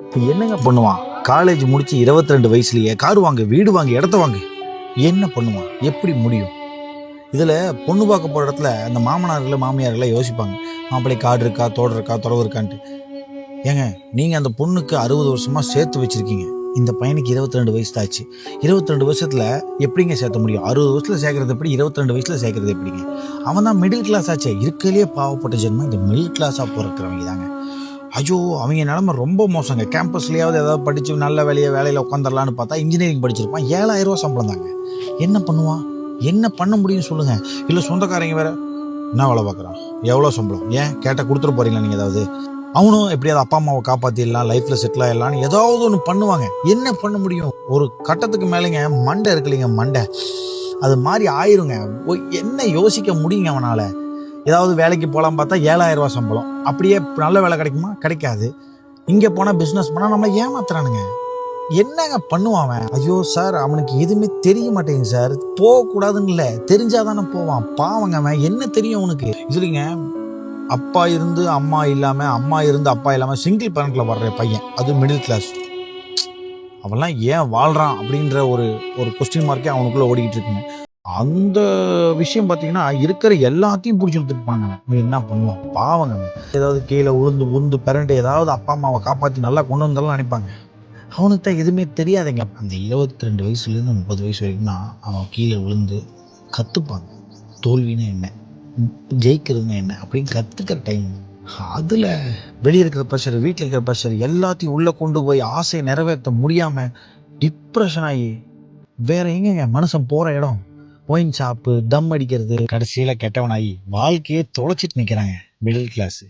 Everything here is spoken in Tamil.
என்னங்க பண்ணுவான்? காலேஜ் முடிச்சு 22 வயசுலயே கார் வாங்க, வீடு வாங்க, இடத்த வாங்க. என்ன பண்ணுவான்? எப்படி முடியும்? இதுல பொண்ணு பார்க்க போற இடத்துல அந்த மாமனார்கள் மாமியார்கள் யோசிப்பாங்க, மாப்பிள்ளை காடு இருக்கா, தோடு இருக்கா, துறவு இருக்கான்ட்டு. ஏங்க, நீங்க அந்த பொண்ணுக்கு 60 வருஷமா சேர்த்து வச்சிருக்கீங்க. இந்த பையனுக்கு 22 வயசு ஆச்சு. 22 வருஷத்துல எப்படிங்க சேர்த்த முடியும்? 60 வருஷத்துல சேர்க்கறது எப்படி, 22 வயசுல சேர்க்கறது எப்படிங்க? அவன் தான் மிடில் கிளாஸ் ஆச்சே. இருக்கலையே பாவப்பட்ட ஜென்மம் இந்த மிடில் கிளாஸா பிறக்கிறவங்க தாங்க. ஐயோ, அவங்க நிலைமை ரொம்ப மோசங்க. கேம்பஸ்லயாவது ஏதாவது படிச்சு நல்ல வேலையில உட்காந்துடலான்னு பார்த்தா இன்ஜினியரிங் படிச்சிருப்பான். 7,000 ரூபா சம்பளம் தாங்க. என்ன பண்ணுவான்? என்ன பண்ண முடியும்னு சொல்லுங்க. இல்ல சொந்தக்காரங்க வேற என்ன வேலை பார்க்குறான், எவ்வளோ சம்பளம், ஏன் கேட்டால் கொடுத்துட்டு போறீங்களா நீங்கள்? ஏதாவது அவனும் எப்படியாவது அப்பா அம்மாவை காப்பாற்றிடலாம், லைஃப்ல செட்டில் ஆயிடலான்னு ஏதாவது ஒன்று பண்ணுவாங்க. என்ன பண்ண முடியும்? ஒரு கட்டத்துக்கு மேலேங்க மண்டை இருக்குல்லைங்க, மண்டை அது மாதிரி ஆயிருங்க. என்ன யோசிக்க முடியுங்க அவனால? ஏதாவது வேலைக்கு போகலாம் பார்த்தா 7,000 ரூபா சம்பளம். அப்படியே நல்ல வேலை கிடைக்குமா? கிடைக்காது. இங்கே போனால் பிஸ்னஸ் பண்ணால் நம்மளை ஏமாத்துறானுங்க. என்னங்க பண்ணுவான் அவன்? ஐயோ சார், அவனுக்கு எதுவுமே தெரிய மாட்டேங்குது சார். போகக்கூடாதுன்னு இல்லை, தெரிஞ்சாதானே போவான். பாவங்க அவன். என்ன தெரியும் அவனுக்கு? இதுலிங்க அப்பா இருந்து அம்மா இல்லாமல், அம்மா இருந்து அப்பா இல்லாமல் சிங்கிள் பேரண்ட்ல வர்ற பையன், அது மிடில் கிளாஸ். அவன்லாம் ஏன் வாழ்கிறான் அப்படின்ற ஒரு கொஸ்டின் மார்க்கே அவனுக்குள்ளே ஓடிக்கிட்டு இருக்குங்க. அந்த விஷயம் பார்த்தீங்கன்னா இருக்கிற எல்லாத்தையும் பிடிச்சி எடுத்துருப்பாங்க. என்ன பண்ணுவான்? பாவங்க. ஏதாவது கீழே உளுந்து பிறண்டு ஏதாவது அப்பா அம்மாவை காப்பாற்றி நல்லா கொண்டு வந்தாலும் நினைப்பாங்க. அவனுக்கு தான் எதுவுமே தெரியாதுங்க. அந்த 22 வயசுலேருந்து 30 வயசு வரைக்கும் தான் அவன் கீழே விழுந்து கற்றுப்பாங்க. தோல்வின்னு என்ன, ஜெயிக்கிறதுன்னு என்ன அப்படின்னு கற்றுக்கிற டைம். அதில் வெளியே இருக்கிற ப்ரெஷர், வீட்டில் இருக்கிற ப்ரெஷர் எல்லாத்தையும் உள்ளே கொண்டு போய் ஆசையை நிறைவேற்ற முடியாமல் டிப்ரெஷன் ஆகி வேற எங்கங்க மனுஷன் போகிற இடம்? ஒயின் ஷாப்பு, தம் அடிக்கிறது, கடைசியில் கெட்டவனாகி வாழ்க்கையே தொலைச்சிட்டு நிற்கிறாங்க மிடில் கிளாஸு.